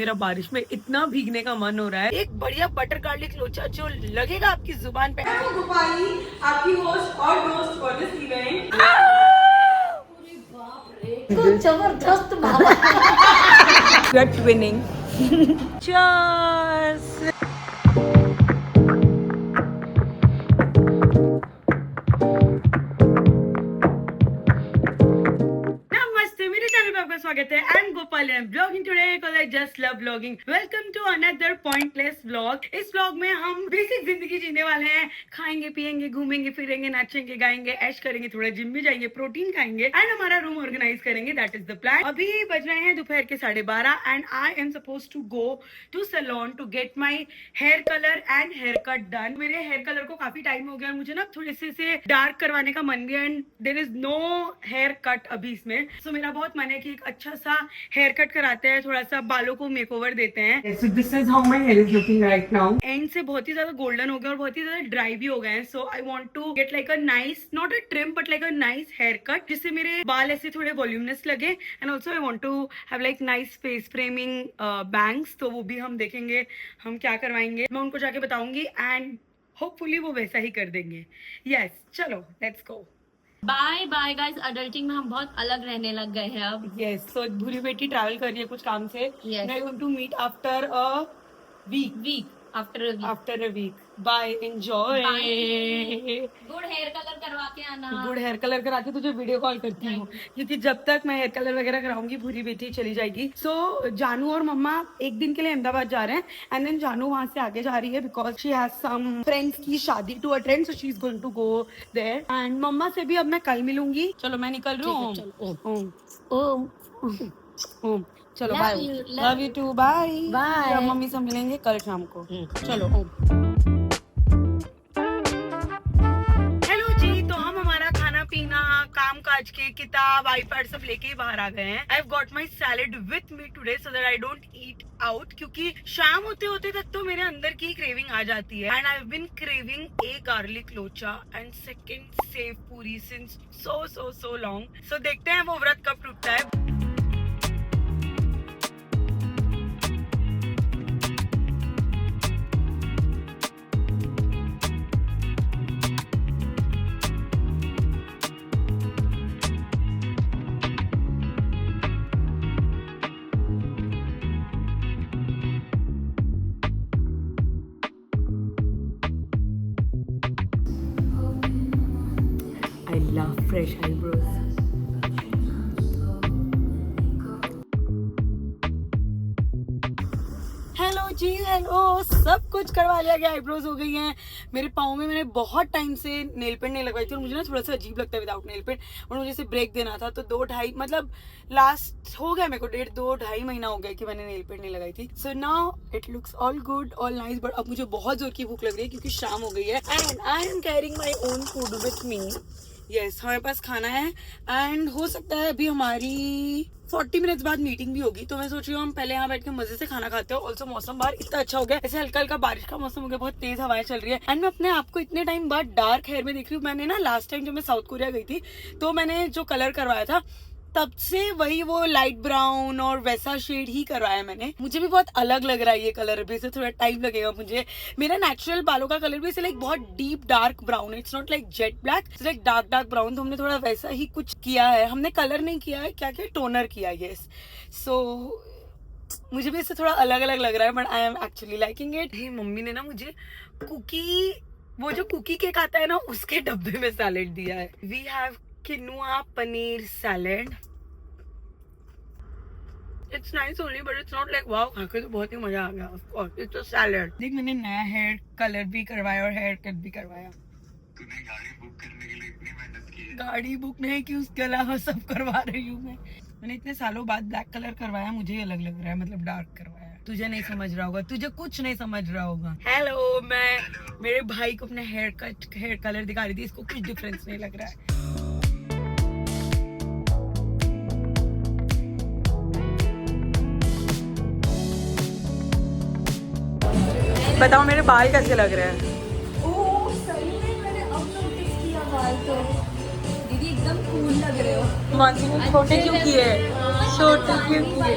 मेरा बारिश में इतना भीगने का मन हो रहा है। एक बढ़िया बटर गार्लिक लोचा जो लगेगा आपकी जुबान पे। आपकी होस्ट और दोस्त फॉर दिस इवेंट। कुछ जबरदस्त बाबा। You are winning. Cheers. स्वागत है। I am Gopal and blogging today because I just love blogging. Welcome to another pointless vlog. इस व्लॉग में हम बेसिक जिंदगी जीने वाले हैं। खाएंगे पिएंगे घूमेंगे फिरेंगे नाचेंगे गाएंगे ऐश करेंगे, थोड़ा जिम भी जाएंगे, प्रोटीन खाएंगे एंड हमारा रूम ऑर्गेनाइज करेंगे। That is the plan. अभी बज रहे हैं दोपहर के 12:30 and I am suppose to go to salon to get my hair colour and haircut done. मेरे हेयर कलर को काफी टाइम हो गया और मुझे ना थोड़े से डार्क करवाने का मन भी है and there is no haircut अभी इसमें। सो मेरा बहुत मन है कि एक अच्छा सा हेयर कट कराते हैं, थोड़ा सा बालों को मेकओवर देते हैं। So this is how my hair is looking right now. And से बहुत ही ज्यादा गोल्डन हो गया और बहुत ही ज्यादा ड्राई भी हो गए हैं। So I want to get like a nice, not a trim but like a nice hair cut जिससे मेरे बाल ऐसे थोड़े वॉल्यूमनेस लगे। And also I want to have like nice face framing bangs. तो वो भी हम देखेंगे हम क्या करवाएंगे, मैं उनको जाके बताऊंगी एंड होपफुली वो वैसा ही कर देंगे। यस चलो let's go. Bye bye guys. Adulting में हम बहुत अलग रहने लग गए हैं अब। यस सो भूरी बेटी ट्रैवल कर रही है कुछ काम से। Yes. I going to meet after a week after a week. Bye enjoy. Good hair colour करवा के आना। गुड हेयर कलर करा के तुझे वीडियो कॉल करती हूँ क्योंकि जब तक मैं हेयर कलर वगैरह कराऊंगी भूरी बेटी चली जाएगी। सो जानू और मम्मा एक दिन के लिए अहमदाबाद जा रहे हैं एंड देन जानू वहां से आगे जा रही है because she has some friends की शादी to attend. So she is going to go there and मम्मा से भी अब मैं कल मिलूंगी। चलो मैं निकल रही हूँ। चलो bye. Love you too. Bye bye. Mummy से मिलेंगे कल शाम को। चलो हेलो जी। तो हम हमारा खाना पीना काम काज के किताब आईपैड सब लेके ही बाहर आ गए हैं। I have got my salad with me today so that I don't eat out क्योंकि शाम होते होते तक तो मेरे अंदर की क्रेविंग आ जाती है and I have been craving a garlic locho and second sev puri since so long. So देखते हैं वो व्रत कब टूटता है। I love fresh eyebrows. Hello जी हेलो। सब कुछ करवा लिया गया। आईब्रोज हो गई हैं। मेरे पाँव में मैंने बहुत टाइम से नेल पेंट नहीं लगवाई थी और मुझे ना थोड़ा सा अजीब लगता है विदाउट नेल पेंट और मुझे इसे ब्रेक देना था। तो 2-2.5 मतलब लास्ट हो गया मेरे को 1.5-2.5 महीना हो गया कि मैंने नेल पेंट नहीं लगाई थी। So now it looks all good all nice but अब मुझे बहुत जोर की भूख लग रही है क्योंकि शाम हो गई है and I am carrying my own food with me. Yes हमारे पास खाना है एंड हो सकता है अभी हमारी 40 मिनट्स बाद मीटिंग भी होगी। तो मैं सोच रही हूँ हम पहले यहाँ बैठ के मजे से खाना खाते हो। ऑल्सो मौसम बाहर इतना अच्छा हो गया, ऐसे हल्का हल्का बारिश का मौसम हो गया, बहुत तेज हवाएं चल रही है एंड मैं अपने आप को इतने टाइम बाद डार्क हेयर में देख रही हूँ। मैंने ना लास्ट टाइम जब मैं साउथ कोरिया गई थी तो मैंने जो कलर करवाया था तब से वही वो लाइट ब्राउन और वैसा शेड ही करवाया मैंने। मुझे भी बहुत अलग लग रहा है ये कलर। अभी से थोड़ा टाइम लगेगा मुझे। मेरा नेचुरल बालों का कलर भी ऐसे लाइक बहुत डीप डार्क ब्राउन है। It's not like jet black, it's like dark brown. तो हमने थोड़ा वैसा ही कुछ किया है। हमने कलर नहीं किया है, क्या टोनर किया है। यस सो मुझे भी इससे थोड़ा अलग अलग लग रहा है but I am actually liking it. Mummy ने ना मुझे कुकी, वो जो कुकी केक आता है ना उसके डब्बे में सैलेड दिया है। We have quinoa paneer salad. It's nice only but it's not like wow खाके तो बहुत ही मजा आ गया। Of course it's a salad. देख मैंने नया हेयर कलर भी करवाया और हेयर कट भी करवाया। तूने गाड़ी बुक करने के लिए इतनी मेहनत की है। गाड़ी बुक नहीं की, उसके अलावा सब करवा रही हूँ मैं। मैंने इतने सालों बाद ब्लैक कलर करवाया, मुझे ही अलग लग रहा है, मतलब डार्क करवाया। तुझे नहीं समझ रहा होगा, तुझे कुछ नहीं समझ रहा होगा। हेलो मैं मेरे भाई को अपने हेयर कलर दिखा रही थी, इसको कुछ डिफरेंस नहीं लग रहा है। बताओ मेरे बाल कैसे लग रहे हैं। ओह सही में मैंने अब नोटिस किया बाल तो। दीदी एकदम कूल लग रहे हो। मानसी ने छोटे क्यों किए? छोटे क्यों किए?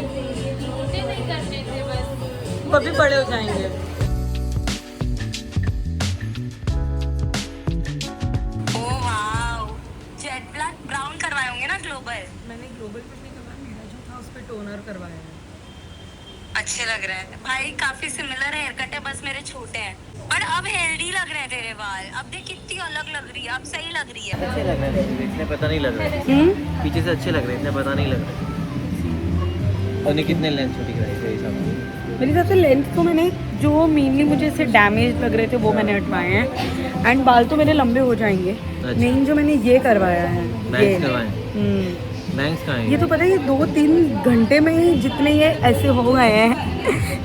छोटे नहीं करने थे बस। अब अभी बड़े हो जाएंगे। Oh wow, jet black brown करवाए होंगे ना ग्लोबल। मैंने ग्लोबल कुछ नहीं करवाया, मेरा जो था उस पर टोनर करवाया है। अच्छे लग रहे हैं भाई, काफी सिमिलर हेयर कट है, बस मेरे छोटे हैं। और अब हेल्दी लग रहे हैं तेरे बाल, अब देख कितनी अलग लग रही है, अब सही लग रही है। अच्छे लग रहे हैं, इतने पता नहीं लग रहा है। पीछे से अच्छे लग रहे हैं, इतने पता नहीं लग रहा है। और कितने लेंथ छोटी कराई थे हिसाब से? मेरे हिसाब से लेंथ को मैंने जो मेनली मुझे ऐसे डैमेज लग रहे थे वो मैंने हटवाए हैं, एंड बाल तो मेरे लंबे हो जाएंगे। मेन जो मैंने ये करवाया है, ये बैंक्स कहाँ हैं? ये तो पता है, ये 2-3 घंटे में ही जितने ये ऐसे हो गए हैं,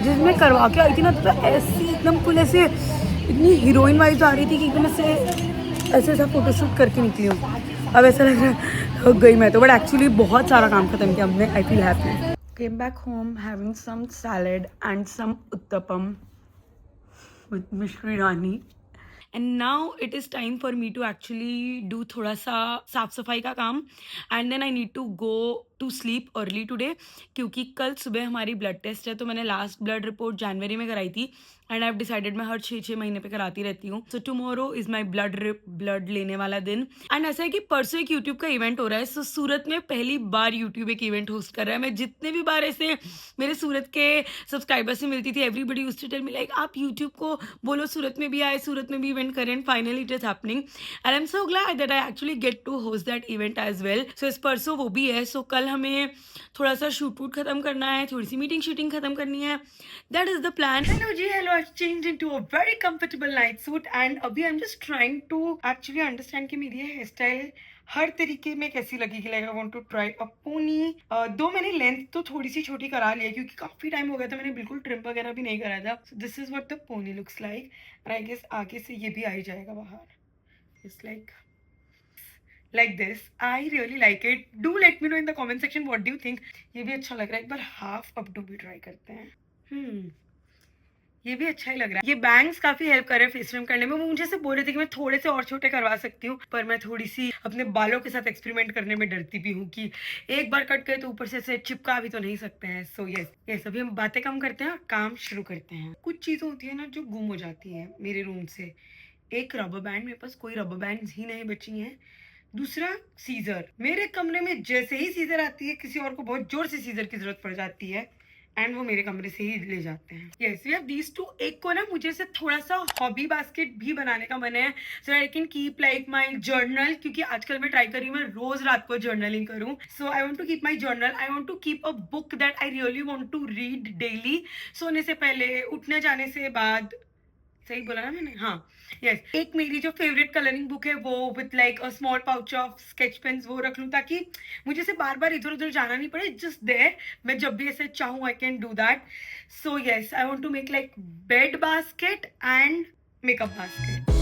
जिसमें करवा के आई थी ना तो ऐसी एकदम फुल ऐसे इतनी हीरोइन वाइज आ रही थी कि एकदम ऐसे ऐसा फोटोशूट करके निकली हूँ। अब ऐसा लग रहा है थक गई मैं तो, बट एक्चुअली बहुत सारा काम खत्म किया हमने। I feel happy. Came back home having some salad and some uttapam with Mishri Rani. And now it is time for me to actually do थोड़ा सा साफ सफाई का काम, and then I need to go to sleep early today क्योंकि कल सुबह हमारी ब्लड टेस्ट है। तो मैंने लास्ट ब्लड रिपोर्ट जनवरी में कराई थी, एंड आई हैव डिसाइडेड मैं हर 6 महीने पे कराती रहती हूँ। So tomorrow is my blood लेने वाला दिन। एंड ऐसा है कि परसों एक यूट्यूब का इवेंट हो रहा है। सो सूरत में पहली बार यूट्यूब एक इवेंट होस्ट कर रहा है। मैं जितने भी बार ऐसे मेरे सूरत के सब्सक्राइबर से मिलती थी, everybody used to tell me like आप यूट्यूब को बोलो सूरत में भी आए, सूरत में भी इवेंट करें, and finally it is happening and I am so glad that I actually get to host that event as well. So इस परसों वो भी है। सो कल हमें थोड़ा सा शूट वूट खत्म करना है, थोड़ी सी मीटिंग शूटिंग खत्म करनी है। That is the plan. Hello जी, hello. I change into a very comfortable night suit and अभी I am just trying to actually understand कि मेरी हेयर स्टाइल हर तरीके में कैसी लगेगी। Like I want to try a pony. Though मैंने लेंथ तो थोड़ी सी छोटी करा ली है क्योंकि काफी टाइम हो गया था, मैंने बिल्कुल ट्रिम वगैरह भी नहीं करा था। So this is what the pony looks like and I guess आगे से ये भी आ ही जाएगा बाहर। It's like this. I really like it. Do let me know in the comment section what do you think. ये भी अच्छा लग रहा है। एक बार हाफ अपडू भी ट्राई करते हैं। ये भी अच्छा ही लग रहा है। ये बैंग्स काफी हेल्प कर रहे हैं फेस ट्रिम करने में। वो मुझे से बोल रहे थे कि मैं थोड़े से और छोटे करवा सकती हूँ, पर मैं थोड़ी सी अपने बालों के साथ एक्सपेरिमेंट करने में डरती भी हूँ कि एक बार कट गए तो ऊपर से चिपका भी तो नहीं सकते हैं। सो यस अभी हम बातें कम करते हैं और काम शुरू करते हैं। कुछ चीजें होती है ना जो गुम हो जाती है मेरे रूम से। एक रबर बैंड, मेरे पास कोई रबर बैंड ही नहीं बची है। दूसरा सीजर, मेरे कमरे में जैसे ही सीजर आती है किसी और को बहुत जोर से सीजर की जरूरत पड़ जाती है एंड वो मेरे कमरे से ही ले जाते हैं। Yes we have these two. एक को ना मुझे से थोड़ा सा हॉबी बास्केट भी बनाने का मन है, so I can keep like my journal, क्योंकि आजकल मैं ट्राई कर रही हूँ मैं रोज रात को जर्नलिंग करूँ। So I want to keep my journal. I want to keep a book that I really want to read daily. सोने से पहले, उठने जाने से बाद, सही बोला ना मैंने? हाँ यस। एक मेरी जो फेवरेट कलरिंग बुक है वो with like a small pouch of sketch pens, वो रख लूँ ताकि मुझे से बार बार इधर उधर जाना नहीं पड़े। जस्ट देयर, मैं जब भी ऐसे चाहूँ I can do that. So yes I want to make like bed basket and makeup basket.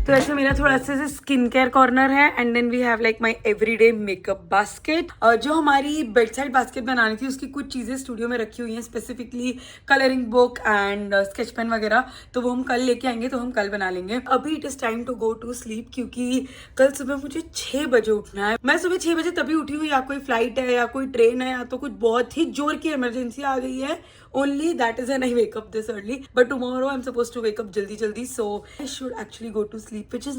तो ऐसे मेरा थोड़ा सा स्किन केयर कॉर्नर है and then we have like my everyday makeup basket. जो हमारी बेड साइड बास्केट बनानी थी उसकी कुछ चीज़ें स्टूडियो में रखी हुई हैं, specifically colouring book and sketch pen वगैरह, तो वो हम कल लेके आएंगे, तो हम कल बना लेंगे। अभी it is time to go to sleep क्योंकि कल सुबह मुझे 6 बजे उठना है। मैं सुबह 6 बजे तभी उठी हूँ, या कोई फ्लाइट है या कोई ट्रेन है या तो कुछ बहुत ही जोर की इमरजेंसी आ गई है, only that is when I wake up this early, but tomorrow I'm supposed to wake up जल्दी, so I should actually go to sleep, which is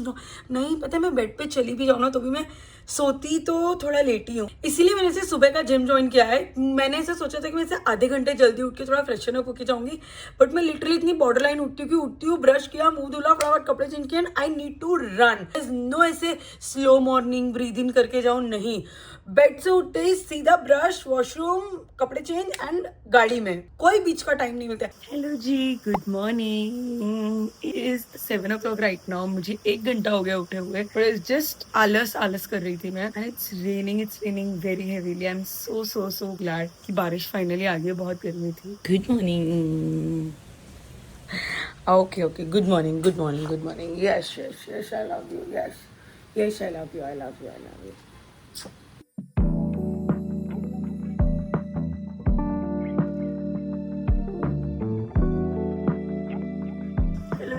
नहीं पता। मैं बेड पे चली भी जाऊँ ना तो भी मैं सोती तो थोड़ा लेट ही हूँ, इसीलिए मैंने इसे सुबह का जिम ज्वाइन किया है। मैंने ऐसे सोचा था कि मैं इसे आधे घंटे जल्दी उठ के थोड़ा फ्रेशन अप होके जाऊंगी, बट मैं लिटरली इतनी बॉर्डर लाइन उठती हूँ, ब्रश किया, मुंह धुला, फटाफट कपड़े चेंज किए, and I need to run. No ऐसे स्लो मॉर्निंग ब्रीद इन करके जाऊँ, नहीं। बेड से उठते ही सीधा ब्रश, वॉशरूम, कपड़े चेंज एंड गाड़ी में, कोई बीच का टाइम नहीं मिलता है। हेलो जी, good morning. Is 7 o'clock right now. मुझे 1 घंटा हो गया उठे हुए, बट इट्स जस्ट आलस कर रही थी मैं, and it's raining very heavily. I am so glad कि बारिश फाइनली आ गई, बहुत गर्मी थी। Good morning. Okay good morning. Yes I love you. Yes I love you.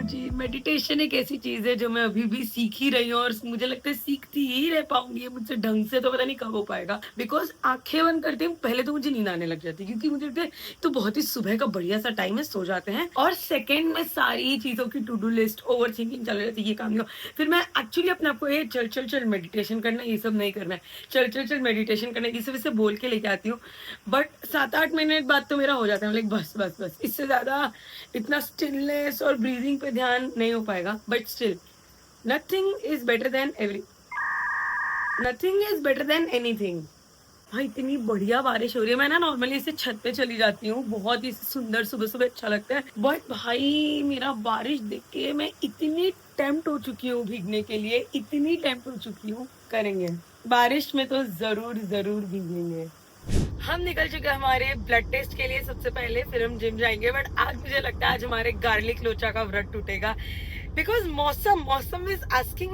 जी मेडिटेशन एक ऐसी चीज है जो मैं अभी भी सीख ही रही हूँ और मुझे लगता है सीखती ही रह पाऊंगी मुझसे ढंग से, तो पता नहीं कब हो पाएगा। बिकॉज आंखें बंद करते हैं पहले तो मुझे नींद आने लग जाती है, क्योंकि मुझे लगता है तो बहुत ही सुबह का बढ़िया सा टाइम है, सो जाते हैं। और सेकंड में सारी चीजों की to do list, overthinking चल रही थी, ये काम फिर मैं एक्चुअली अपने आपको ये चल चल चल मेडिटेशन करना, ये सब नहीं करना है, चल चल चल मेडिटेशन करना, ये सब इससे बोल के लेके आती हूँ। बट 7-8 मिनट बाद तो मेरा हो जाता है, लाइक बस बस बस, इससे ज्यादा इतना स्टिलनेस और ब्रीदिंग पे ध्यान नहीं हो पाएगा। But still nothing is better than anything. भाई इतनी बढ़िया बारिश हो रही है, मैं ना नॉर्मली इसे छत पे चली जाती हूँ, बहुत ही सुंदर सुबह सुबह अच्छा लगता है। बट भाई मेरा बारिश देख के मैं इतनी टेम्प्ट हो चुकी हूँ भीगने के लिए, इतनी टेम्प्ट हो चुकी हूँ। करेंगे बारिश में तो जरूर जरूर भीगेंगे। हम निकल चुके हैं हमारे ब्लड टेस्ट के लिए सबसे पहले, फिर हम जिम जाएंगे। बट आज मुझे लगता है आज हमारे गार्लिक लोचा का व्रत टूटेगा, बिकॉज मौसम इज आस्किंग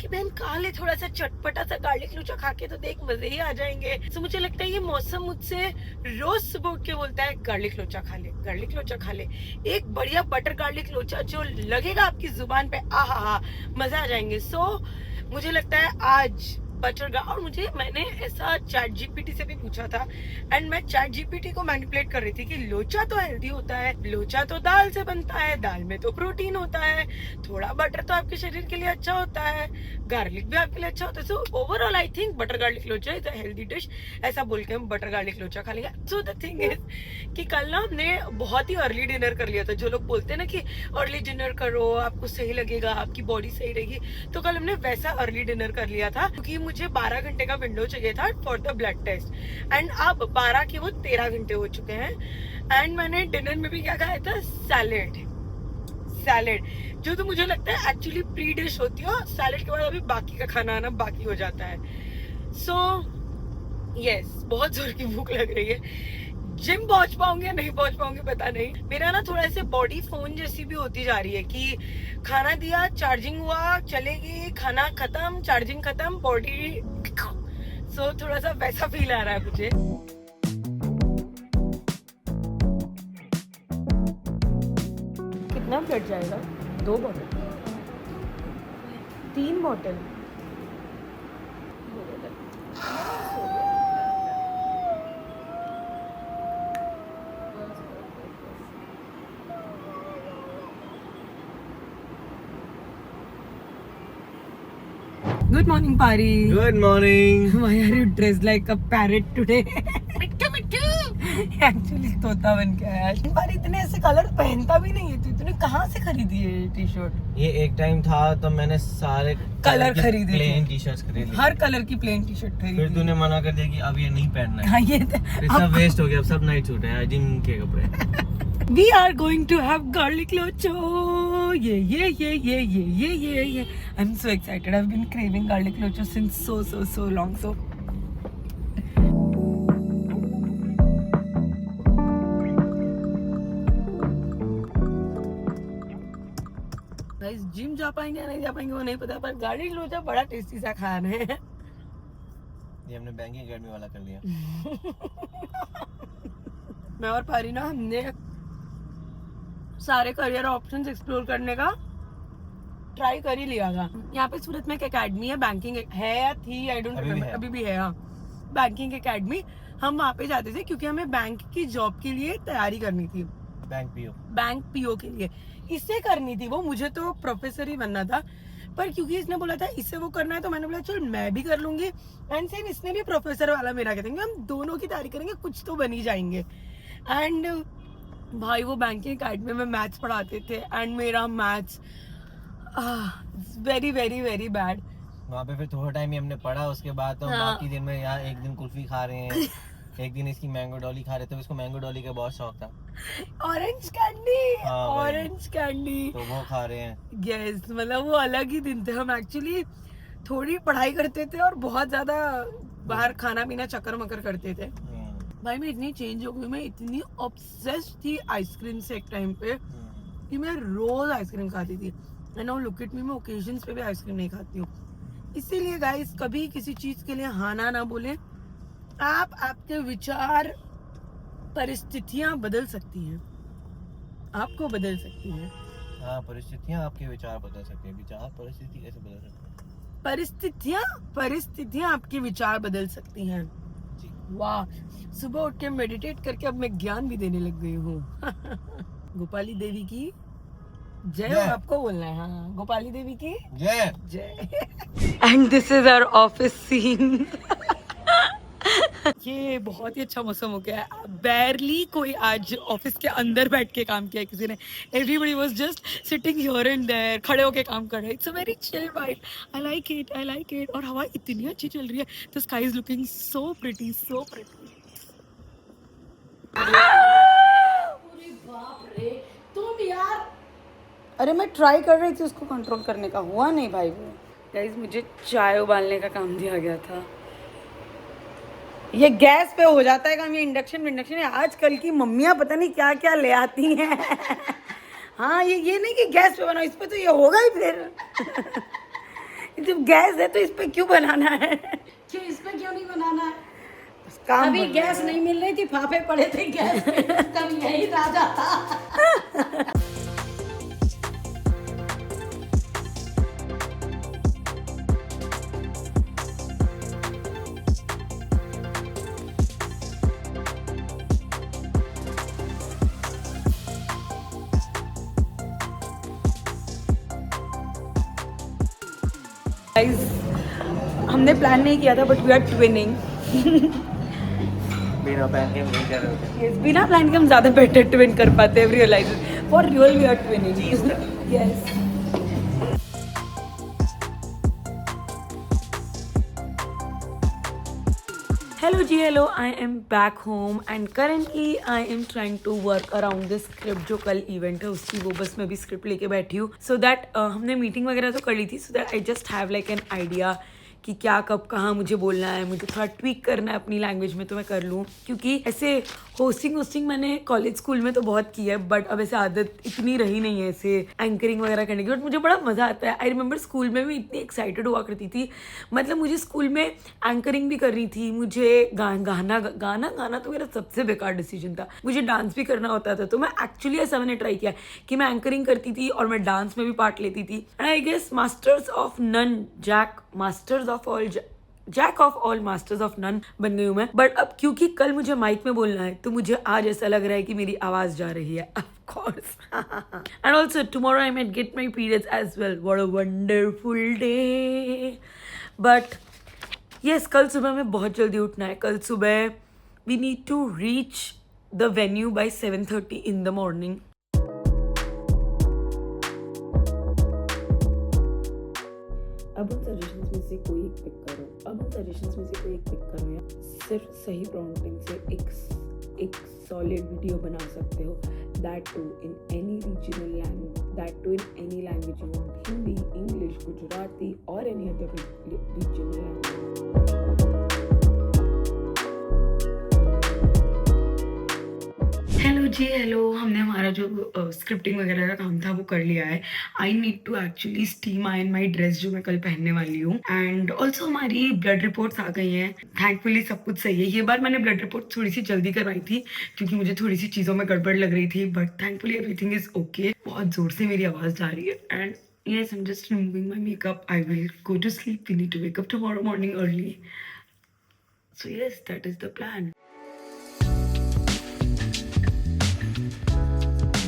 कि बहन खा ले थोड़ा सा चटपटा सा गार्लिक लोचा, खा के तो देख मजे ही आ जाएंगे। तो मुझे लगता है ये मौसम मुझसे रोज सुबह उठ के बोलता है गार्लिक लोचा खा ले, गार्लिक लोचा खा ले, एक बढ़िया बटर गार्लिक लोचा जो लगेगा आपकी जुबान पे, आहा मजा आ जाएंगे। सो मुझे लगता है आज बटर, और मैंने ऐसा चैट जीपीटी से भी पूछा था, एंड मैं चैट जीपीटी को मैनिपुलेट कर रही थी कि लोचा तो हेल्दी होता है, लोचा तो दाल से बनता है, दाल में तो प्रोटीन होता है, थोड़ा बटर तो आपके शरीर के लिए अच्छा होता है, गार्लिक भी आपके लिए अच्छा होता है। So overall I think butter garlic लोचा इज अ हेल्दी डिश, ऐसा बोल के हम बटर गार्लिक लोचा खा लेंगे। सो द थिंग इज कि कल ना हमने बहुत ही अर्ली डिनर कर लिया था। जो लोग बोलते हैं ना कि अर्ली डिनर करो आपको सही लगेगा, आपकी बॉडी सही रहेगी, तो कल हमने वैसा अर्ली डिनर कर लिया था, क्योंकि मुझे 12 घंटे का विंडो चाहिए था for the blood test, and अब 12 के वो 13 घंटे हो चुके हैं। एंड मैंने डिनर में भी क्या खाया था, सैलेड, जो तो मुझे लगता है एक्चुअली प्री डिश होती है, सैलेड के बाद अभी बाकी का खाना आना बाकी हो जाता है। सो यस, बहुत जोर की भूख लग रही है। जिम पहुंच पाऊंगे या नहीं पहुंच पाऊंगे पता नहीं। मेरा ना थोड़ा ऐसे बॉडी फोन जैसी भी होती जा रही है कि खाना दिया, चार्जिंग हुआ, चलेगी, खाना खत्म, चार्जिंग खत्म, बॉडी। सो थोड़ा सा वैसा फील आ रहा है मुझे। कितना ब्लड जाएगा? 2 bottle, 3 bottle. Good morning, Pari. Good morning. Why are you dressed like a parrot today? Actually तोता बन के आया। पारी इतने ऐसे कलर पहनता भी नहीं है, तो तूने कहाँ से खरीदी है ये टी शर्ट? ये एक टाइम था तो मैंने सारे कलर खरीदे थे, प्लेन टी शर्ट्स खरीदी, हर कलर की प्लेन टी शर्ट खरीदी। फिर तूने मना कर दिया कि अब ये नहीं पहनना है। हाँ ये फिर सब वेस्ट हो गया, अब सब नाइट सूट है, जिम के कपड़े। We are going to have garlic locho. Yeah. I'm so excited. I've been craving garlic locho since so long. So guys, gym जा पाएंगे या नहीं जा पाएंगे वो नहीं पता, पर गार्लिक लोचा बड़ा टेस्टी सा खाना है। ये हमने बैंकिंग एकेडमी वाला कर लिया। मैं और पारी ना हमने सारे करियर ऑप्शंस एक्सप्लोर करने का ट्राई कर ही लिया था। यहाँ पे सूरत में एक एकेडमी है, बैंकिंग है या थी, आई डोंट रिमेम्बर, अभी भी है। हाँ, बैंकिंग एकेडमी। हम वहाँ पे जाते थे क्योंकि हमें बैंक की जॉब के लिए तैयारी करनी थी, बैंक पीओ के लिए इससे करनी थी वो। मुझे तो प्रोफेसर ही बनना था, पर क्योंकि इसने बोला था इससे वो करना है, तो मैंने बोला चल मैं भी कर लूंगी। एंड सेम इसने भी प्रोफेसर वाला मेरा कहते हैं, हम दोनों की तैयारी करेंगे, कुछ तो बन ही जाएंगे। एंड भाई वो बैंकिंग अकेडमी में मैथ्स पढ़ाते थे, एंड मेरा मैथ्स वेरी बैड। वहाँ पे फिर थोड़ा टाइम ही हमने पढ़ा, उसके बाद तो बाकी दिन में यहाँ एक दिन कुल्फी खा रहे हैं, एक दिन इसकी मैंगो डॉली खा रहे थे। इसको मैंगो डॉली का बहुत शौक था, ऑरेंज कैंडी, तो वो खा रहे हैं। यस, मतलब वो अलग ही दिन थे। हम एक्चुअली थोड़ी पढ़ाई करते थे और बहुत ज्यादा बाहर खाना पीना चक्कर मकर करते थे। भाई मैं इतनी चेंज हो गई, मैं इतनी ऑब्सेस्ड थी आइसक्रीम से एक टाइम पे कि मैं रोज आइसक्रीम खाती थी। And now look at me, मैं ओकेजन्स पे भी आइसक्रीम नहीं खाती हूँ। इसीलिए गाइस, कभी किसी चीज के लिए हाँ ना बोले। आपके विचार, परिस्थितियां बदल सकती हैं, आपको बदल सकती हैं, हाँ, परिस्थितियाँ आपके विचार बदल सकते हैं। विचार परिस्थिति कैसे बदल सकते हैं? परिस्थितियाँ आपके विचार बदल सकती हैं। जी। वाह, सुबह उठ के मेडिटेट करके अब मैं ज्ञान भी देने लग गई हूँ। गोपाली देवी की जय हो, जय। आपको बोलना है। हाँ, गोपाली देवी की जय। जय। And this is our office scene. ये बहुत ही अच्छा मौसम हो गया है। बैरली कोई आज ऑफिस के अंदर बैठ के काम किया किसी ने। Everybody was just sitting here and there, खड़े होके काम कर रहे हैं। It's a very chill vibe. I like it. और हवा इतनी अच्छी चल रही है। The sky is looking so pretty. तुम यार, अरे मैं ट्राई कर रही थी उसको कंट्रोल करने का, हुआ नहीं भाई। वो गाइस, मुझे चाय उबालने का काम दिया गया था। ये गैस पे हो जाता है काम, ये इंडक्शन है। आजकल की मम्मियाँ पता नहीं क्या क्या ले आती हैं। हाँ, ये नहीं कि गैस पे बनाओ, इस पे तो ये होगा ही फिर। जब गैस है तो इस पे क्यों बनाना है? क्यों इस पे क्यों नहीं बनाना है? काम अभी बन गैस रहा है। नहीं मिल रही थी, फाफे पड़े थे गैस पे, तब यही राजा था। Guys, हमने प्लान नहीं किया था बट वी आर ट्विनिंग। बिना पहन के हम नहीं कर रहे थे। बिना प्लान के हम ज्यादा बेटर ट्विन कर पाते हैं। Realize for real we are twinning. Yes. Hello, I am back home and currently I am trying to work around this script. जो कल इवेंट है उसकी, वो बस मैं भी स्क्रिप्ट लेके बैठी हूँ। सो दैट हमने मीटिंग वगैरह तो कर ली थी, so that I just have like an idea कि क्या कब कहाँ मुझे बोलना है। मुझे थोड़ा ट्वीक करना है अपनी लैंग्वेज में, तो मैं कर लूँ। क्योंकि ऐसे होस्टिंग मैंने कॉलेज स्कूल में तो बहुत की है, बट अब ऐसे आदत इतनी रही नहीं है ऐसे एंकरिंग वगैरह करने की। बट मुझे बड़ा मज़ा आता है। आई रिमेंबर स्कूल में भी इतनी एक्साइटेड हुआ करती थी। मतलब मुझे स्कूल में एंकरिंग भी करनी थी, मुझे गाना तो मेरा सबसे बेकार डिसीजन था। मुझे डांस भी करना होता था, तो मैं एक्चुअली ऐसा मैंने ट्राई किया कि मैं एंकरिंग करती थी और मैं डांस में भी पार्ट लेती थी। And I guess masters of all masters of none बन गई हूँ मैं। बट अब क्योंकि कल मुझे माइक में बोलना है, तो मुझे आज ऐसा लग रहा है कि मेरी आवाज जा रही है। Of course. And also tomorrow I might get my periods as well. What a wonderful day. But yes, कल सुबह में बहुत जल्दी उठना है। कल सुबह we need to reach the venue by 7:30 in the morning. अब उन सजेशंस में से कोई एक पिक करो या सिर्फ सही प्रॉम्प्टिंग से एक सॉलिड वीडियो बना सकते हो। That too in any language you want, Hindi, English, Gujarati और any other regional language. Hello, हमने हमारा जो स्क्रिप्टिंग वगैरह का काम था वो कर लिया है। I need to actually steam iron my dress जो मैं कल पहनने वाली हूँ। एंड ऑल्सो हमारी ब्लड रिपोर्ट्स आ गई हैं। थैंकफुली सब कुछ सही है। ये बार मैंने ब्लड रिपोर्ट थोड़ी सी जल्दी करवाई थी क्योंकि मुझे थोड़ी सी चीज़ों में गड़बड़ लग रही थी, but thankfully everything is okay. बहुत ज़ोर से मेरी आवाज़ जा रही है। And yes, I'm just removing my makeup. I will go to sleep. We need to wake up tomorrow morning early. So yes, that is the plan.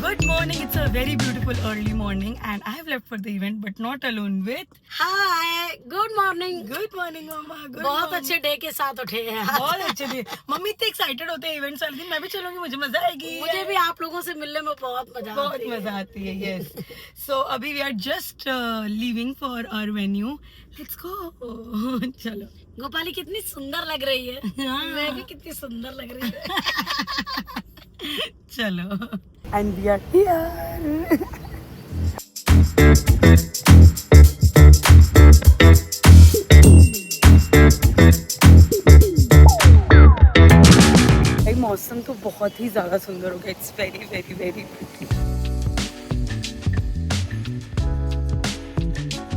Good morning. It's a very beautiful early morning and I have left for the event but not alone with... hi, good morning. Good morning, Mama. Good बहुत morning. अच्छे day के साथ उठे हैं। बहुत अच्छे दिन। Mummy इतने एक्साइटेड होते हैं इवेंट्स वाले दिन। मैं भी चलूंगी, मुझे मजा आएगी। मुझे भी आप लोगों से मिलने में बहुत मजा आती है। यस। सो अभी we are just leaving for our venue. Let's go. चलो। गोपाली कितनी सुंदर लग रही है। हाँ। मैं भी कितनी सुंदर लग रही है। चलो। And we are here. मौसम तो बहुत ही ज्यादा सुंदर हो गया। It's very very very pretty.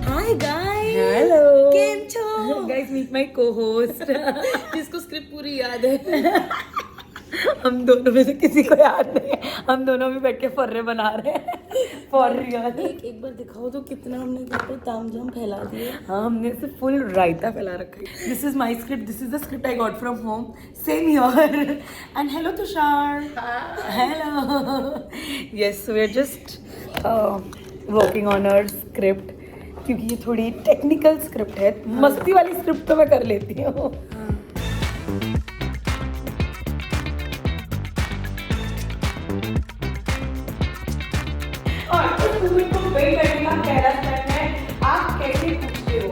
Hi guys, hello. केम छो? गाइस मीट माय को-होस्ट जिसको स्क्रिप्ट पूरी याद है। हम दोनों में से किसी को याद नहीं है। हम दोनों भी बैठ के फर्रे बना रहे हैं। For real. एक बार दिखाओ तो कितना हमने घर पे तामझाम फैला दिया। हाँ, हमने से फुल रायता फैला रखा है। This is my script, this is the script I got from home, same here. And hello Tushar. Hello. Yes, we are just working on our script, क्योंकि ये थोड़ी टेक्निकल स्क्रिप्ट है। मस्ती वाली स्क्रिप्ट तो मैं कर लेती हूँ। और इस मूवी को वेट करने का पहला स्टेप है, आप कैसे पूछते हो।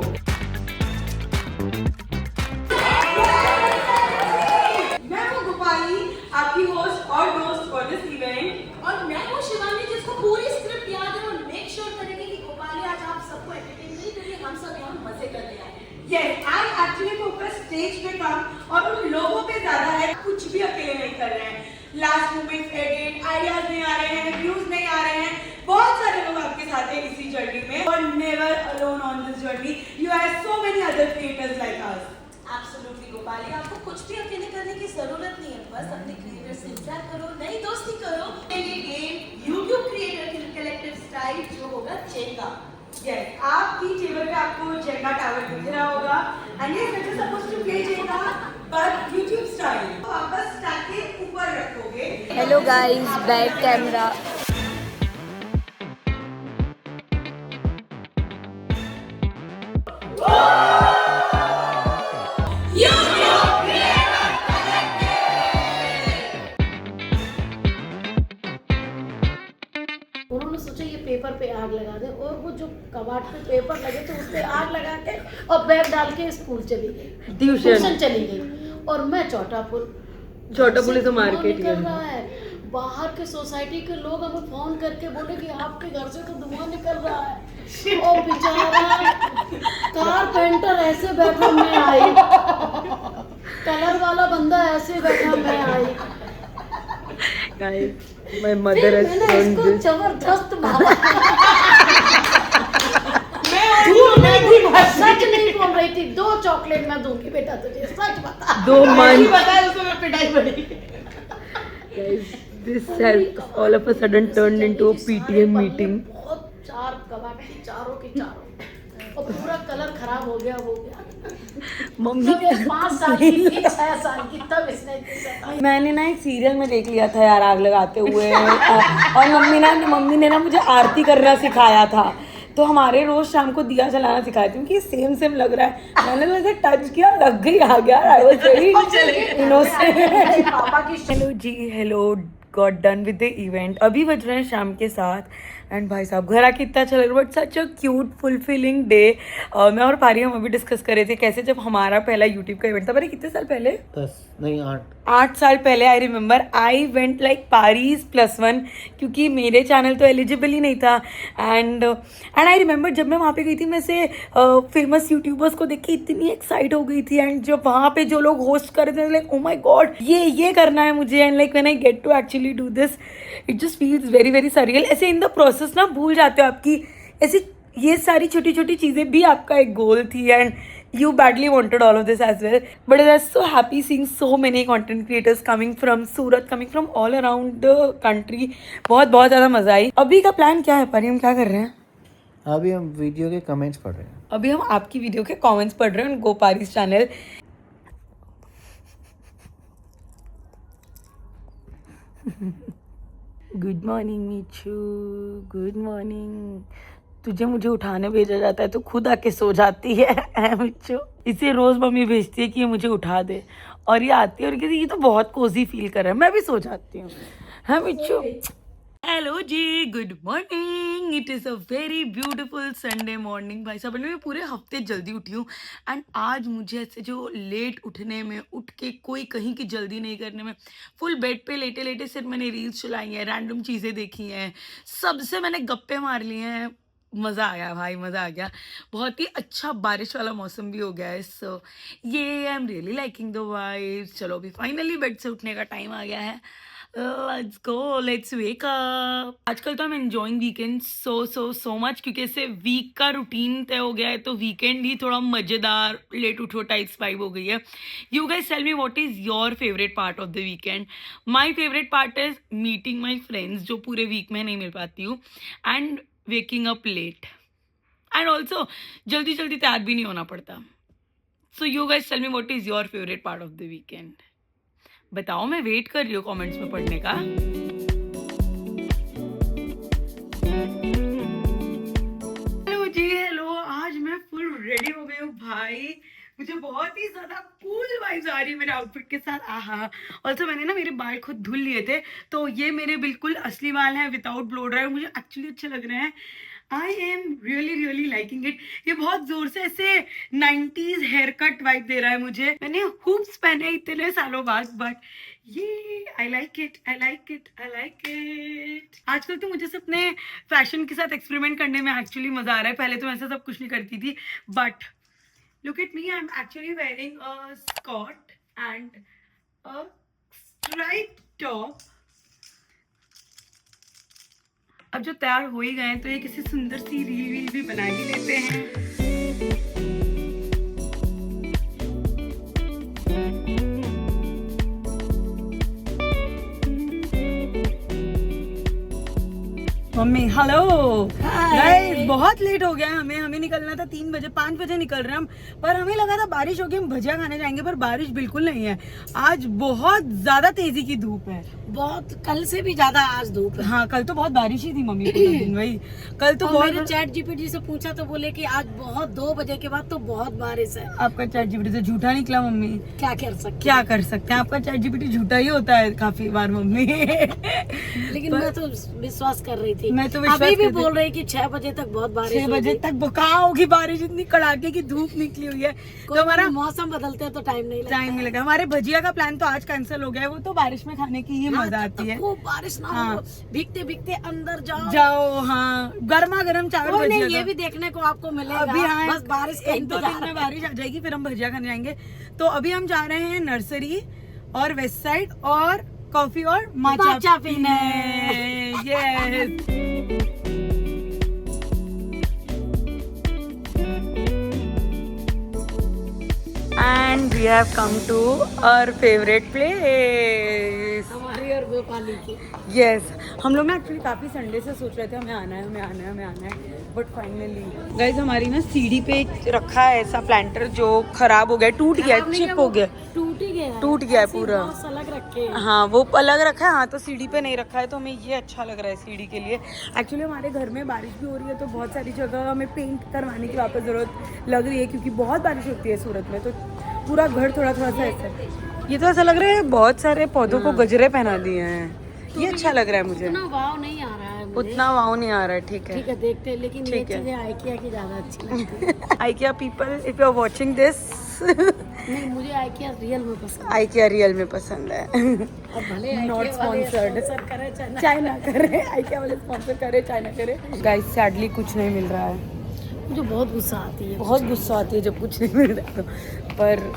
मैं हूँ गोपाली, आपकी होस्ट और दोस्त फॉर दिस इवेंट। और मैं हूँ शिवानी, जिसको पूरी स्क्रिप्ट याद है और मेक श्योर करेंगे कि गोपाली आज आप सबको एंटरटेन नहीं करिए, हम सब यहाँ मजे करने आए हैं। Yes, I actually focus stage पे कम और उन लोगों पे ज्यादा है, कुछ भी अकेले नहीं कर रहे हैं। लास्ट मोमेंट एडिट, आइडियाज नहीं आ रहे हैं, व्यूज नहीं आ रहे हैं। बहुत सारे लोग आपके साथ हैं इसी जर्नी में, और never alone on this journey. You have so many other creators like us. Absolutely Gopali, आपको कुछ भी अकेले करने की जरूरत नहीं है, बस अपने क्रिएटर से इंटरेक्ट करो, नई दोस्ती करो। ये game YouTube creator collective style जो होगा जेंगा। Yes, आपकी टेबल पे आपको जेंगा टावर दिख रहा होगा, and yes, we're just supposed to play Jenga, but YouTube style। तो आप बस स्टैक के ऊपर रखोगे। Hello guys, back camera. उन्होंने सोचा ये पेपर पे आग लगा दे, और वो जो कबाड़ पे पेपर लगे तो उस पे आग लगा के और बैग डाल के स्कूल चली गई, ट्यूशन चली गई। और मैं चौटा पुल तो मार्केट निकल रहा है। बाहर के सोसाइटी के लोग हमें फोन करके बोले कि आपके घर से तो धुआं निकल रहा है। और बेचारा कारपेंटर ऐसे बैठा, मैं आई। कलर वाला बंदा ऐसे बैठा, मैं आई। My mother has मैंने done इसको this। जबरदस्त मारा। मैं सच नहीं बोल रही थी, 2 चॉकलेट मैं दूंगी बेटा तुझे, सच बता। 2 months। बताया उसको, मैं पिटाई बनी। Guys, this has all of a sudden turned into a PTM meeting। बहुत चार कबाड़ थी, चारों की चारों, और पूरा कलर खराब हो गया। मम्मी जब ये 5 साल की थी, 6 साल की, तब इसने इतनी सताई। मैंने ना एक सीरियल में देख लिया था यार, आग लगाते हुए। और मम्मी ने ना मुझे आरती करना सिखाया था, तो हमारे रोज शाम को दिया जलाना सिखाया था, क्योंकि सेम लग रहा है। मैंने तो ऐसे टच किया, लग गई आग यार। I was very innocent. पापा की हेलो जी, hello, got done with the event. अभी बज रहे हैं शाम के 7, एंड भाई साहब घर आके इतना अच्छा लग रहा है, but such a cute fulfilling day. मैं और पारी हम अभी डिस्कस कर रहे थे कैसे जब हमारा पहला यूट्यूब का इवेंट था, पता कितने साल पहले, 8 साल पहले। I remember I went like Paris +1, क्योंकि मेरे चैनल तो एलिजिबल ही नहीं था। एंड आई रिमेंबर जब मैं वहाँ पे गई थी, मैं से फेमस यूट्यूबर्स को देख के इतनी एक्साइट हो गई थी। एंड जब वहाँ पे जो लोग होस्ट कर रहे थे, लाइक ओ माई गॉड, ये करना है मुझे। And like when I get to actually do this, it just feels very very surreal. ऐसे इन द प्रोसेस ना भूल जाते हो आपकी ऐसी ये सारी छोटी छोटी चीज़ें भी आपका एक गोल थी। And you badly wanted all of this as well, but I was so happy seeing so many content creators coming from Surat, coming from all around the country। बहुत ज़्यादा मज़ा आई। अभी का प्लान क्या है परी, हम क्या कर रहे हैं? अभी हम वीडियो के कमेंट्स पढ़ रहे हैं। अभी हम आपकी वीडियो के कमेंट्स पढ़ रहे हैं go Paris channel. Good morning Michu, good morning. तुझे मुझे उठाने भेजा जाता है तो खुद आके सो जाती है मिच्चू। इसे रोज मम्मी भेजती है कि ये मुझे उठा दे, और ये आती है और कहती है ये तो बहुत कोजी फील कर रहा है, मैं भी सो जाती हूँ। हाँ मिच्चू। हेलो जी, good morning. It is a very beautiful Sunday morning. भाई साहब, मैं पूरे हफ्ते जल्दी उठी हूँ, एंड आज मुझे ऐसे जो लेट उठने में, उठ के कोई कहीं की जल्दी नहीं करने में, फुल बेड पे लेटे लेटे सिर्फ मैंने रील्स चलाई हैं, रैंडम चीज़ें देखी हैं, सबसे मैंने गप्पे मार लिए हैं। मज़ा आ गया भाई, मज़ा आ गया। बहुत ही अच्छा बारिश वाला मौसम भी हो गया है, सो ये I am really liking the vibes. चलो अभी फाइनली बेड से उठने का टाइम आ गया है। Let's go, let's wake up. आजकल तो I'm enjoying weekends so much क्योंकि इससे वीक का रूटीन तय हो गया है, तो वीकेंड ही थोड़ा मज़ेदार लेट उठो टाइप्स वाइब हो गई है। You guys tell me what is your favourite part of the weekend? My favourite part is meeting my friends, जो पूरे वीक में नहीं मिल पाती हूँ, and waking up late, and also जल्दी जल्दी तैयार भी नहीं होना पड़ता। So you guys tell me what is your favourite part of the weekend? बताओ, मैं वेट कर रही हूँ कमेंट्स में पढ़ने का। हेलो जी, हेलो। आज मैं फुल रेडी हो गई हूँ भाई। मुझे बहुत ही ज्यादा कूल वाइब्स आ रही है मेरे आउटफिट के साथ। आहा। ऑल्सो मैंने ना मेरे बाल खुद धुल लिए थे, तो ये मेरे बिल्कुल असली बाल हैं विदाउट ब्लो ड्राई। मुझे एक्चुअली अच्छे लग रहे हैं। I am really liking it. ये बहुत जोर से ऐसे 90s हेयर कट वाइब दे रहा है मुझे। मैंने हुप्स पहने इतने सालों बाद, बट ये आई लाइक इट। आजकल तो मुझे अपने फैशन के साथ एक्सपेरिमेंट करने में एक्चुअली मजा आ रहा है। पहले तो मैं ऐसा सब कुछ नहीं करती थी, but look at me, I'm actually wearing a skirt and a striped top. अब जो तैयार हो ही गए हैं, तो ये किसी सुंदर सी रील भी बना ही लेते हैं। Mummy hello. गाइस बहुत लेट हो गया है, हमें निकलना था 3 बजे, 5 बजे निकल रहे हैं हम, पर हमें लगा था बारिश होगी, हम भजिया खाने जाएंगे, पर बारिश बिल्कुल नहीं है। आज बहुत ज्यादा तेजी की धूप है, बहुत, कल से भी ज्यादा आज धूप है। हाँ, कल तो बहुत बारिश ही थी मम्मी पूरे दिन। वही कल तो बहुत। मैंने चैट जीपीटी से पूछा तो बोले कि आज बहुत 2 बजे के बाद तो बहुत बारिश है। आपका चैट जीपीटी से झूठा निकला मम्मी। क्या कर सकते हैं, आपका चैट जीपीटी झूठा ही होता है काफी बार मम्मी। लेकिन मैं तो विश्वास कर रही थी। मैं तो विश्वास अभी भी करती- बोल रही कि 6 बजे तक बहुत बारिश 6 बजे तक कहाँ होगी बारिश, इतनी कड़ाके की धूप निकली हुई है। तो हमारा मौसम बदलते हैं तो टाइम नहीं लगा। हमारे भजिया का प्लान तो आज कैंसिल हो गया है, वो तो बारिश में खाने की ही मजा आती है। खूब बारिश ना हाँ। हो, भीगते भीगते अंदर जाओ। हाँ, गर्मा गर्म चावल कोई नहीं, भजिया ये का। भी देखने को आपको मिलेगा। अभी हाँ, बस बारिश का 1-2 दिन में बारिश आ जाएगी, फिर हम भजिया खाने जाएंगे। तो अभी हम जा रहे हैं नर्सरी और वेस्ट साइड और कॉफी और माचा पीने। Yes. And we have come to our favorite place. हमारी और भोपाली की। यस, हम लोग ना एक्चुअली काफ़ी संडे से सोच रहे थे हमें आना है, बट फाइनली गाइज हमारी ना सीढ़ी पे रखा है ऐसा प्लांटर जो खराब हो गया, टूट गया, चिप हो गया, टूट गया है पूरा। अलग रखे हैं। हाँ, वो अलग रखा है। हाँ, तो सीढ़ी पे नहीं रखा है, तो हमें ये अच्छा लग रहा है सीढ़ी के लिए। एक्चुअली हमारे घर में बारिश भी हो रही है, तो बहुत सारी जगह हमें पेंट करवाने की वापस ज़रूरत लग रही है, क्योंकि बहुत बारिश होती है सूरत में, तो पूरा घर थोड़ा सा ऐसा। ये तो ऐसा लग रहा है बहुत सारे पौधों को गजरे पहना दिए हैं। ये अच्छा लग रहा है मुझे। उतना वाव नहीं आ रहा है मुझे। उतना वाव नहीं आ रहा है। ठीक है देखते हैं, लेकिन ये चीजें आइकिया की ज्यादा अच्छी लगती है। IKEA people, if you are watching this, नहीं, मुझे आइकिया रियल में पसंद है। आइकिया रियल में पसंद है। और भले नॉट IKEA वाले स्पॉन्सर्ड, sponsor करे चाहे ना करे, आइकिया वाले स्पॉन्सर करे चाहे ना करे। गाइस सैडली कुछ नहीं मिल रहा है। मुझे बहुत गुस्सा आती है। बहुत गुस्सा आती है जब कुछ नहीं मिल रहा है तो। पर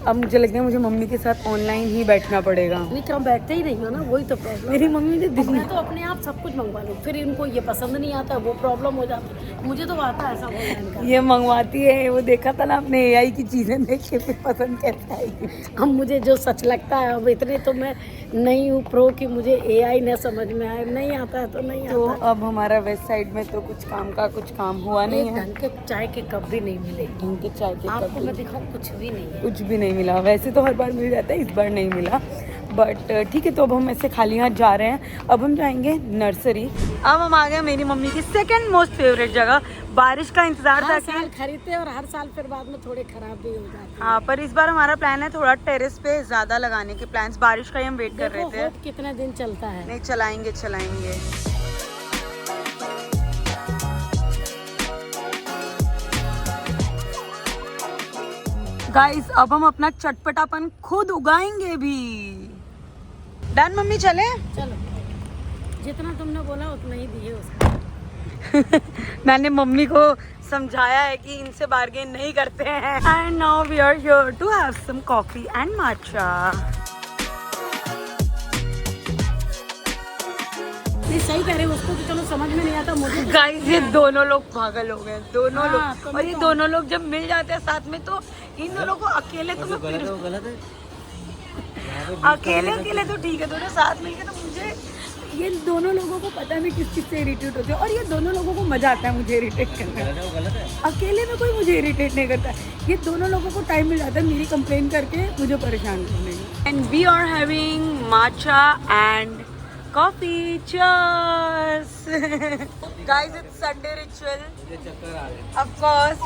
अब मुझे लगता है मुझे मम्मी के साथ ऑनलाइन ही बैठना पड़ेगा। नहीं, तो हम बैठते ही नहीं हो ना, वही तो प्रॉब्लम। मेरी मम्मी ने दिन मैं तो अपने आप सब कुछ मंगवा लूँ, फिर इनको ये पसंद नहीं आता, वो प्रॉब्लम हो जाती है। मुझे तो आता है ऐसा ऑनलाइन का। ये मंगवाती है, वो देखा था ना आपने AI की चीज़ें देख के फिर पसंद कैसे आएगी। अब मुझे जो सच लगता है, अब इतने तो मैं नहीं हूँ प्रो कि मुझे AI न समझ में आए, नहीं आता है तो नहीं तो आता। अब हमारा वेस्ट साइड में तो कुछ काम हुआ नहीं है। ढंग के चाय के कप भी नहीं मिले। ढंग के चाय के आपको कप मैं दिखाऊं, कुछ भी नहीं है। कुछ भी नहीं मिला। वैसे तो हर बार मिल जाता है, इस बार नहीं मिला, बट ठीक है। तो अब हम ऐसे खाली हाथ जा रहे हैं। अब हम जाएंगे नर्सरी। अब हम आ गए मेरी मम्मी की सेकंड मोस्ट फेवरेट जगह। बारिश का इंतजार था हर कि साल खरीदते हैं और हर साल फिर बाद में थोड़े खराब भी हो जाते हैं। हाँ, पर इस बार हमारा प्लान है थोड़ा टेरेस पे ज्यादा लगाने के प्लान्स। बारिश का ही हम वेट कर रहे थे। होप कितने दिन चलता है। नहीं, चलाएंगे। गाइस अब हम अपना चटपटापन खुद उगाएंगे भी। डन मम्मी, चले? चलो, जितना तुमने बोला उतना ही दिए उसको। मैंने मम्मी को समझाया है कि इनसे बार्गेन नहीं करते हैं। And now we are here to have some coffee and matcha. नहीं सही कह रहे हो, उसको तो चलो समझ में नहीं आता, मुझे गाइस ये दोनों लोग पागल हो गए, दोनों हाँ, लोग, तो और ये मैं दोनों लोग जब मिल जाते हैं साथ में तो इन दोनों को अकेले तो जो मैं गलत है फिर वो गलत है। यहाँ पे अकेले अकेले तो ठीक है, दोनों साथ मिलके तो मुझे ये दोनों लोगों को पता नहीं किस किस से इरिटेट होते हैं, और ये दोनों लोगों को मजा आता है मुझे इरिटेट करने में। गलत है वो गलत है। अकेले में कोई मुझे इरिटेट नहीं करता, ये दोनों लोगों को टाइम मिल जाता है मेरी कंप्लेन करके मुझे परेशान करने में। And we are having matcha and coffee, cheers guys, it's Sunday ritual मुझे चक्कर आ गए। ऑफ कोर्स,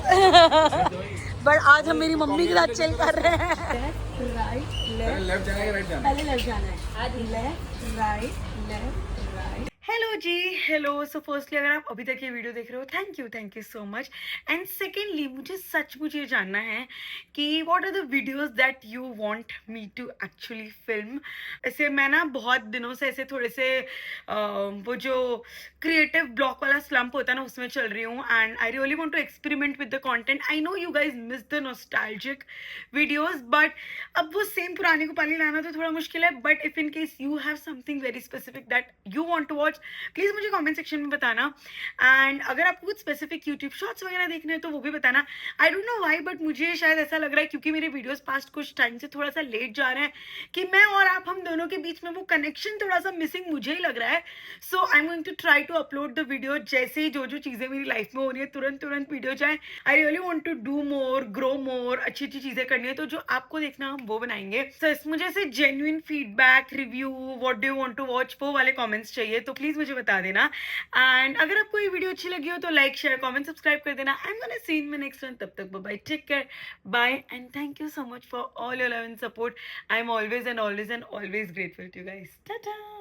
बट आज हम मेरी मम्मी के साथ चिल कर रहे हैं। राइट लेफ्ट जाना है राइट जाना पहले लेफ्ट जाना है, आज left right left right. Hello जी, हेलो। सो फर्स्टली अगर आप अभी तक ये वीडियो देख रहे हो, thank you so much. And secondly मुझे सचमुच ये जानना है कि what are the videos that you want me to actually film. ऐसे मैं ना बहुत दिनों से ऐसे थोड़े से वो जो क्रिएटिव ब्लॉक वाला स्लम्प होता है ना उसमें चल रही हूँ, and I really want to experiment with the content. I know you guys miss the nostalgic videos, but अब वो सेम पुराने को पानी लाना तो थोड़ा मुश्किल है। But if in case you have something very specific that you want to watch, please मुझे कमेंट सेक्शन में बताना। एंड अगर आपको कुछ स्पेसिफिक यूट्यूब शॉर्ट्स वगैरह देखने हैं तो वो भी बताना। I don't know why, but मुझे शायद ऐसा लग रहा है क्योंकि मेरे वीडियोस पास्ट कुछ टाइम से थोड़ा सा लेट जा रहे हैं कि मैं और आप, हम दोनों के बीच में वो कनेक्शन थोड़ा सा मिसिंग मुझे ही लग रहा है। So I am going to try to upload the video जैसे ही जो चीज़ें मेरी लाइफ में हो रही है तुरंत वीडियो जाए। I really want to do more, grow more, अच्छी चीज़ें करनी है, तो जो आपको देखना हम वो बनाएंगे। So, मुझे ऐसे genuine feedback, review, what do you want to watch, वो वाले कमेंट्स चाहिए, तो प्लीज मुझे बता देना। एंड अगर आपको ये वीडियो अच्छी लगी हो तो लाइक, शेयर, कमेंट, सब्सक्राइब कर देना। I am gonna see you in my next one. तब तक bye, take care, bye, and thank you so much for all your love and support. I am always grateful to you guys. Tata.